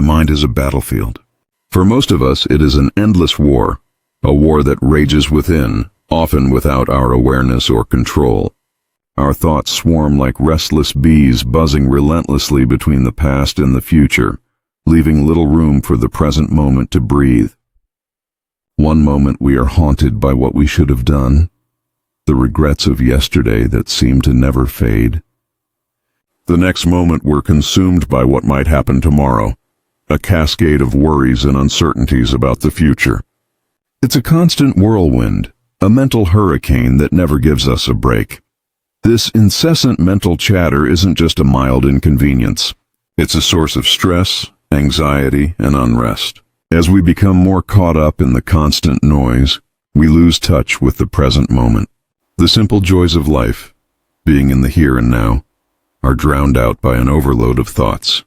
The mind is a battlefield. For most of us, it is an endless war, a war that rages within, often without our awareness or control. Our thoughts swarm like restless bees, buzzing relentlessly between the past and the future, leaving little room for the present moment to breathe. One moment we are haunted by what we should have done, the regrets of yesterday that seem to never fade. The next moment we're consumed by what might happen tomorrow, a cascade of worries and uncertainties about the future. It's a constant whirlwind, a mental hurricane that never gives us a break. This incessant mental chatter isn't just a mild inconvenience. It's a source of stress, anxiety, and unrest. As we become more caught up in the constant noise, we lose touch with the present moment. The simple joys of life, being in the here and now, are drowned out by an overload of thoughts.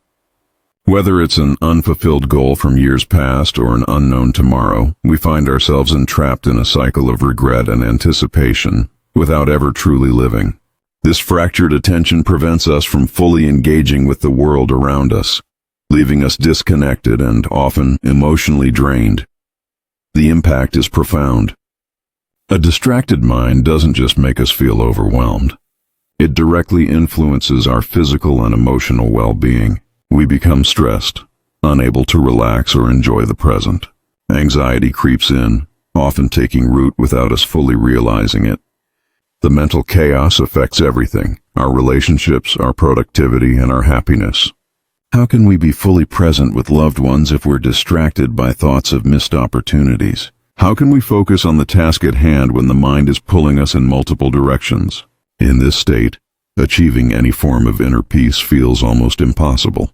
Whether it's an unfulfilled goal from years past or an unknown tomorrow, we find ourselves entrapped in a cycle of regret and anticipation without ever truly living. This fractured attention prevents us from fully engaging with the world around us, leaving us disconnected and often emotionally drained. The impact is profound. A distracted mind doesn't just make us feel overwhelmed. It directly influences our physical and emotional well-being. We become stressed, unable to relax or enjoy the present. Anxiety creeps in, often taking root without us fully realizing it. The mental chaos affects everything: our relationships, our productivity, and our happiness. How can we be fully present with loved ones if we're distracted by thoughts of missed opportunities? How can we focus on the task at hand when the mind is pulling us in multiple directions? In this state, achieving any form of inner peace feels almost impossible.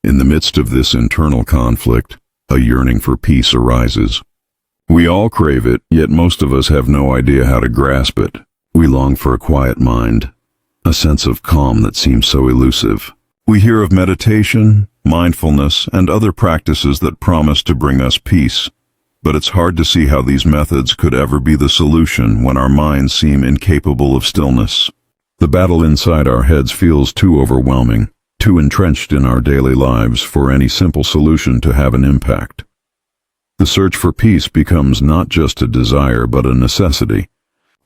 In the midst of this internal conflict, a yearning for peace arises. We all crave it, yet most of us have no idea how to grasp it. We long for a quiet mind, a sense of calm that seems so elusive. We hear of meditation, mindfulness, and other practices that promise to bring us peace, but it's hard to see how these methods could ever be the solution when our minds seem incapable of stillness. The battle inside our heads feels too overwhelming, too entrenched in our daily lives for any simple solution to have an impact. The search for peace becomes not just a desire but a necessity.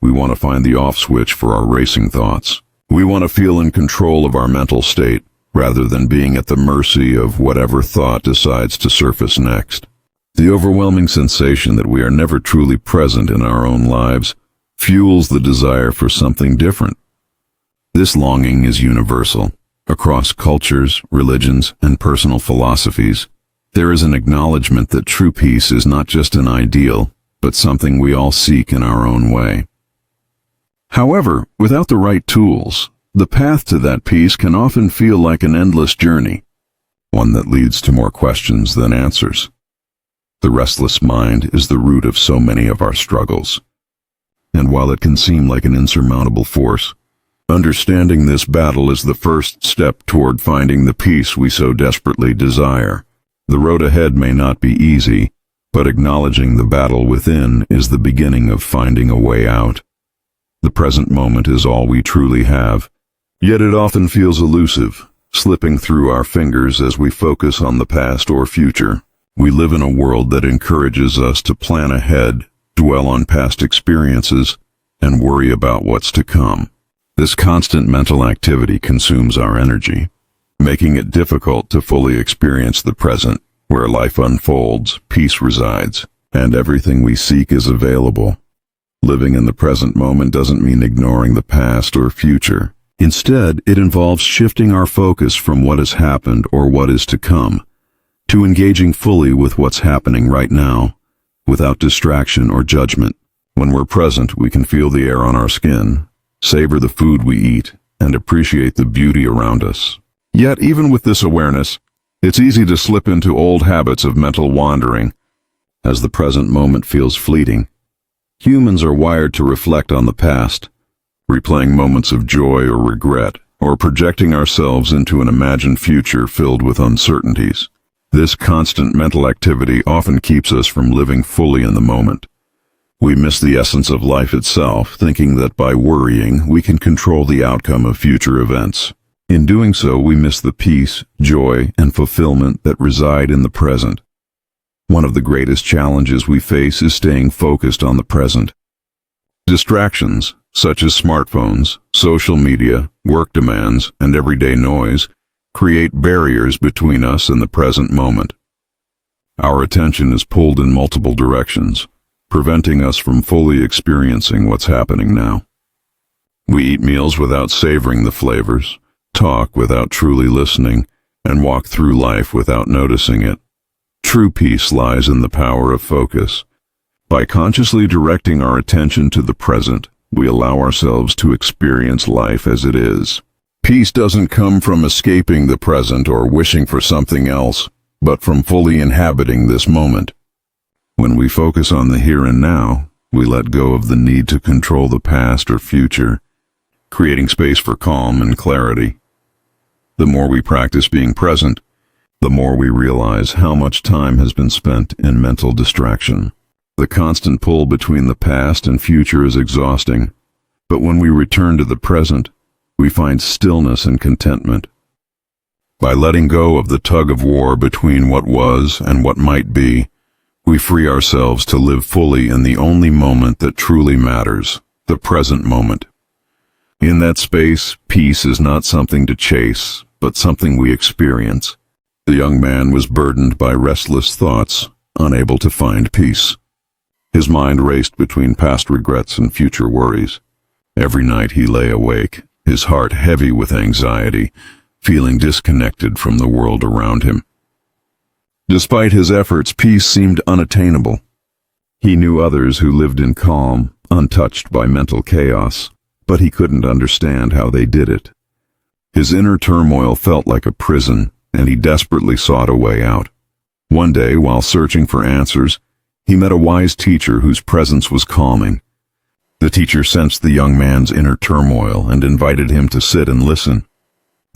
We want to find the off switch for our racing thoughts. We want to feel in control of our mental state, rather than being at the mercy of whatever thought decides to surface next. The overwhelming sensation that we are never truly present in our own lives fuels the desire for something different. This longing is universal. Across cultures, religions, and personal philosophies, there is an acknowledgement that true peace is not just an ideal, but something we all seek in our own way. However, without the right tools, the path to that peace can often feel like an endless journey, one that leads to more questions than answers. The restless mind is the root of so many of our struggles. And while it can seem like an insurmountable force, understanding this battle is the first step toward finding the peace we so desperately desire. The road ahead may not be easy, but acknowledging the battle within is the beginning of finding a way out. The present moment is all we truly have, yet it often feels elusive, slipping through our fingers as we focus on the past or future. We live in a world that encourages us to plan ahead, dwell on past experiences, and worry about what's to come. This constant mental activity consumes our energy, making it difficult to fully experience the present, where life unfolds, peace resides, and everything we seek is available. Living in the present moment doesn't mean ignoring the past or future. Instead, it involves shifting our focus from what has happened or what is to come, to engaging fully with what's happening right now, without distraction or judgment. When we're present, we can feel the air on our skin, savor the food we eat, and appreciate the beauty around us. Yet, even with this awareness, it's easy to slip into old habits of mental wandering, as the present moment feels fleeting. Humans are wired to reflect on the past, replaying moments of joy or regret, or projecting ourselves into an imagined future filled with uncertainties. This constant mental activity often keeps us from living fully in the moment. We miss the essence of life itself, thinking that by worrying we can control the outcome of future events. In doing so, we miss the peace, joy, and fulfillment that reside in the present. One of the greatest challenges we face is staying focused on the present. Distractions, such as smartphones, social media, work demands, and everyday noise, create barriers between us and the present moment. Our attention is pulled in multiple directions, preventing us from fully experiencing what's happening now. We eat meals without savoring the flavors, talk without truly listening, and walk through life without noticing it. True peace lies in the power of focus. By consciously directing our attention to the present, we allow ourselves to experience life as it is. Peace doesn't come from escaping the present or wishing for something else, but from fully inhabiting this moment. When we focus on the here and now, we let go of the need to control the past or future, creating space for calm and clarity. The more we practice being present, the more we realize how much time has been spent in mental distraction. The constant pull between the past and future is exhausting, but when we return to the present, we find stillness and contentment. By letting go of the tug-of-war between what was and what might be, we free ourselves to live fully in the only moment that truly matters, the present moment. In that space, peace is not something to chase, but something we experience. The young man was burdened by restless thoughts, unable to find peace. His mind raced between past regrets and future worries. Every night he lay awake, his heart heavy with anxiety, feeling disconnected from the world around him. Despite his efforts, peace seemed unattainable. He knew others who lived in calm, untouched by mental chaos, but he couldn't understand how they did it. His inner turmoil felt like a prison, and he desperately sought a way out. One day, while searching for answers, he met a wise teacher whose presence was calming. The teacher sensed the young man's inner turmoil and invited him to sit and listen.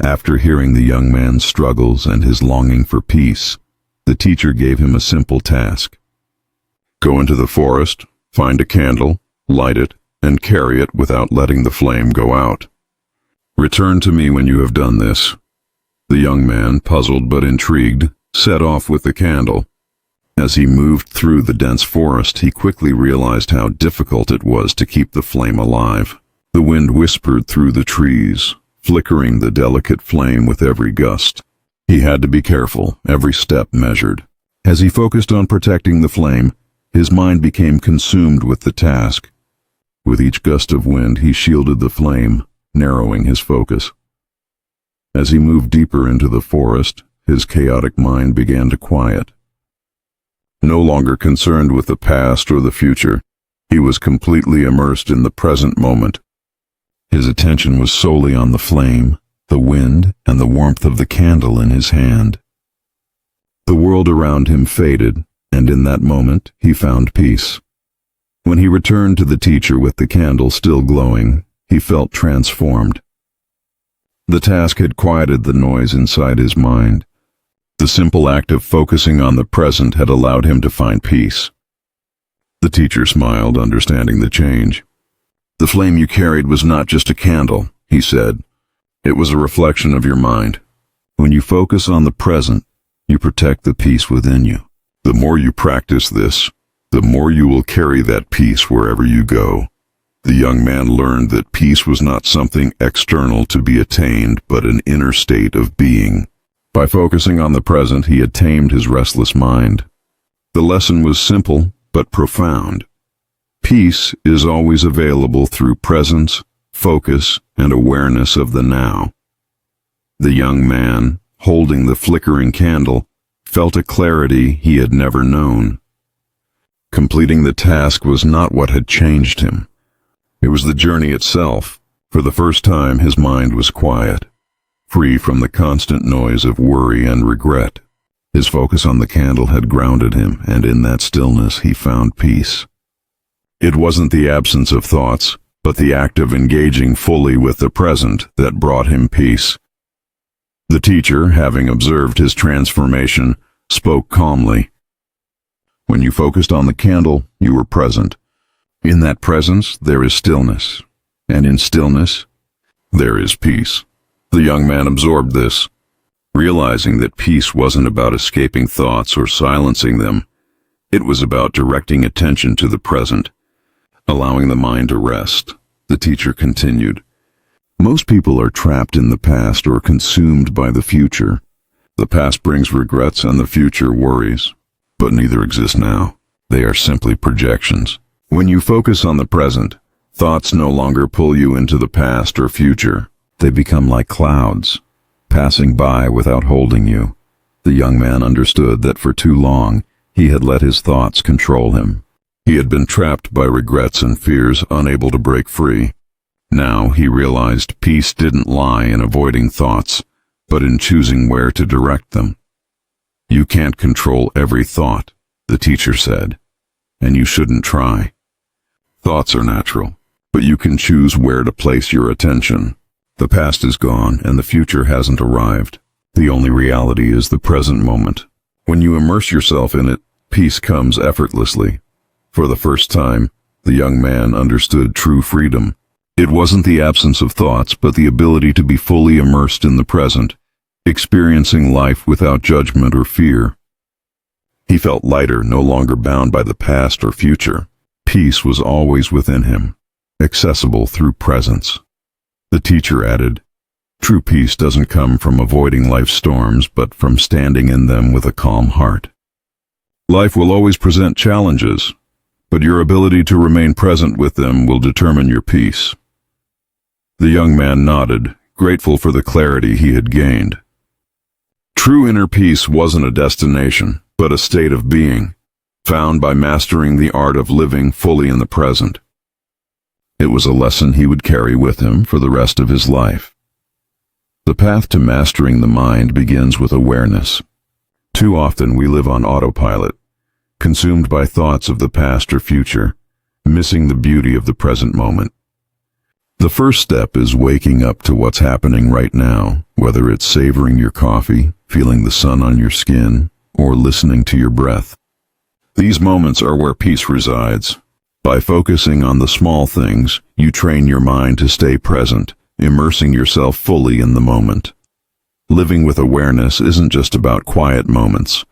After hearing the young man's struggles and his longing for peace, the teacher gave him a simple task. Go into the forest, find a candle, light it, and carry it without letting the flame go out. Return to me when you have done this. The young man, puzzled but intrigued, set off with the candle. As he moved through the dense forest, he quickly realized how difficult it was to keep the flame alive. The wind whispered through the trees, flickering the delicate flame with every gust. He had to be careful, every step measured. As he focused on protecting the flame, his mind became consumed with the task. With each gust of wind, he shielded the flame, narrowing his focus. As he moved deeper into the forest, his chaotic mind began to quiet. No longer concerned with the past or the future, he was completely immersed in the present moment. His attention was solely on the flame, the wind, and the warmth of the candle in his hand. The world around him faded, and in that moment he found peace. When he returned to the teacher with the candle still glowing, he felt transformed. The task had quieted the noise inside his mind. The simple act of focusing on the present had allowed him to find peace. The teacher smiled, understanding the change. The flame you carried was not just a candle, he said. It was a reflection of your mind. When you focus on the present, you protect the peace within you. The more you practice this, the more you will carry that peace wherever you go. The young man learned that peace was not something external to be attained, but an inner state of being. By focusing on the present, he had tamed his restless mind. The lesson was simple, but profound. Peace is always available through presence, focus, and awareness of the now. The young man, holding the flickering candle, felt a clarity he had never known. Completing the task was not what had changed him. It was the journey itself. For the first time, his mind was quiet, free from the constant noise of worry and regret. His focus on the candle had grounded him, and in that stillness he found peace. It wasn't the absence of thoughts, but the act of engaging fully with the present that brought him peace. The teacher, having observed his transformation, spoke calmly. When you focused on the candle, you were present. In that presence, there is stillness, and in stillness, there is peace. The young man absorbed this, realizing that peace wasn't about escaping thoughts or silencing them. It was about directing attention to the present, allowing the mind to rest. The teacher continued, "Most people are trapped in the past or consumed by the future. The past brings regrets and the future worries, but neither exist now. They are simply projections. When you focus on the present, thoughts no longer pull you into the past or future. They become like clouds, passing by without holding you." The young man understood that for too long he had let his thoughts control him. He had been trapped by regrets and fears, unable to break free. Now he realized peace didn't lie in avoiding thoughts, but in choosing where to direct them. "You can't control every thought," the teacher said, "and you shouldn't try. Thoughts are natural, but you can choose where to place your attention. The past is gone and the future hasn't arrived. The only reality is the present moment. When you immerse yourself in it, peace comes effortlessly." For the first time, the young man understood true freedom. It wasn't the absence of thoughts, but the ability to be fully immersed in the present, experiencing life without judgment or fear. He felt lighter, no longer bound by the past or future. Peace was always within him, accessible through presence. The teacher added, "True peace doesn't come from avoiding life's storms, but from standing in them with a calm heart. Life will always present challenges, but your ability to remain present with them will determine your peace." The young man nodded, grateful for the clarity he had gained. True inner peace wasn't a destination, but a state of being, found by mastering the art of living fully in the present. It was a lesson he would carry with him for the rest of his life. The path to mastering the mind begins with awareness. Too often we live on autopilot, consumed by thoughts of the past or future, missing the beauty of the present moment. The first step is waking up to what's happening right now, whether it's savoring your coffee, feeling the sun on your skin, or listening to your breath. These moments are where peace resides. By focusing on the small things, you train your mind to stay present, immersing yourself fully in the moment. Living with awareness isn't just about quiet moments.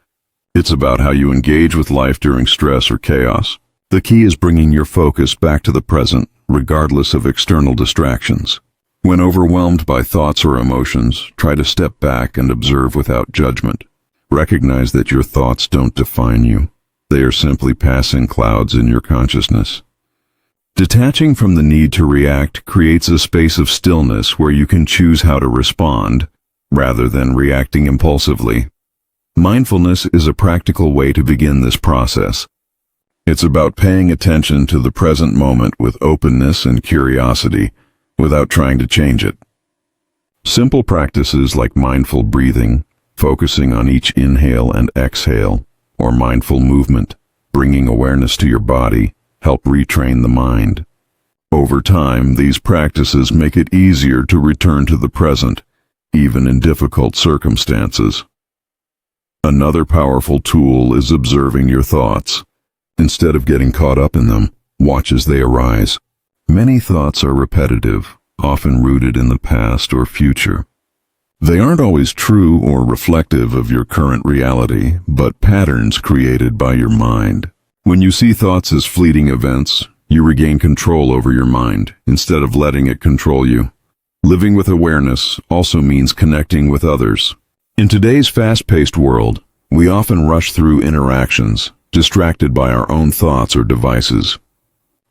It's about how you engage with life during stress or chaos. The key is bringing your focus back to the present, regardless of external distractions. When overwhelmed by thoughts or emotions, try to step back and observe without judgment. Recognize that your thoughts don't define you. They are simply passing clouds in your consciousness. Detaching from the need to react creates a space of stillness where you can choose how to respond, rather than reacting impulsively. Mindfulness is a practical way to begin this process. It's about paying attention to the present moment with openness and curiosity, without trying to change it. Simple practices like mindful breathing, focusing on each inhale and exhale, or mindful movement, bringing awareness to your body, help retrain the mind. Over time, these practices make it easier to return to the present, even in difficult circumstances. Another powerful tool is observing your thoughts. Instead of getting caught up in them, watch as they arise. Many thoughts are repetitive, often rooted in the past or future. They aren't always true or reflective of your current reality, but patterns created by your mind. When you see thoughts as fleeting events, you regain control over your mind, instead of letting it control you. Living with awareness also means connecting with others. In today's fast-paced world, we often rush through interactions, distracted by our own thoughts or devices.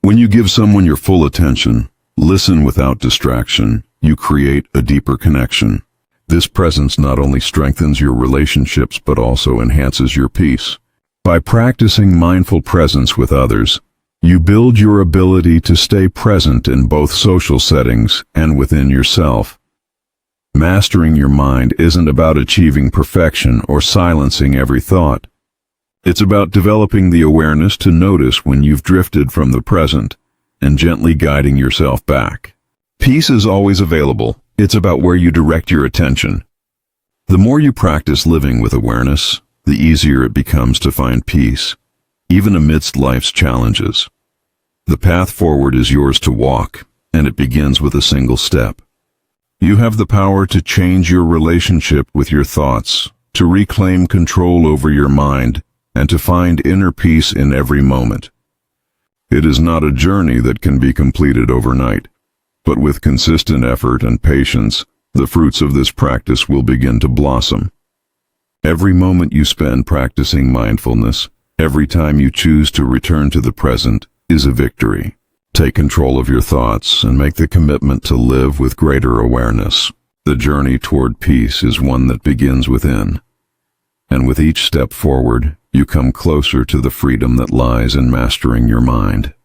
When you give someone your full attention, listen without distraction, you create a deeper connection. This presence not only strengthens your relationships but also enhances your peace. By practicing mindful presence with others, you build your ability to stay present in both social settings and within yourself. Mastering your mind isn't about achieving perfection or silencing every thought. It's about developing the awareness to notice when you've drifted from the present and gently guiding yourself back. Peace is always available. It's about where you direct your attention. The more you practice living with awareness, the easier it becomes to find peace, even amidst life's challenges. The path forward is yours to walk, and it begins with a single step. You have the power to change your relationship with your thoughts, to reclaim control over your mind, and to find inner peace in every moment. It is not a journey that can be completed overnight, but with consistent effort and patience, the fruits of this practice will begin to blossom. Every moment you spend practicing mindfulness, every time you choose to return to the present, is a victory. Take control of your thoughts and make the commitment to live with greater awareness. The journey toward peace is one that begins within, and with each step forward, you come closer to the freedom that lies in mastering your mind.